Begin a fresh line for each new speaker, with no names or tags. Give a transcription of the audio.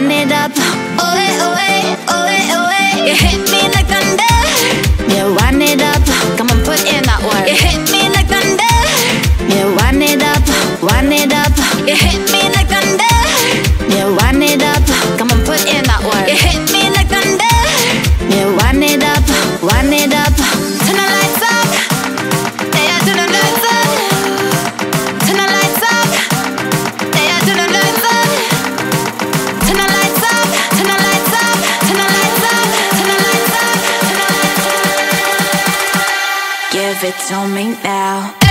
wind it up. Oh hey, oh hey, oh hey, oh hey. You hit me like thunder. Yeah, wind it up. Come on, put in that work. You hit me like thunder. Yeah, wind it up, wind it up. You hit me like thunder. Yeah, wind it up. Come on, put in that work. You hit me like thunder. Yeah, wind it up, wind it up. Turn the lights up. Yeah, turn the lights up. Turn the lights up. Yeah, turn the lights up. Turn the lights up. Turn the lights up. Turn the lights up. Turn the lights up. Turn the lights up. Give it to me now.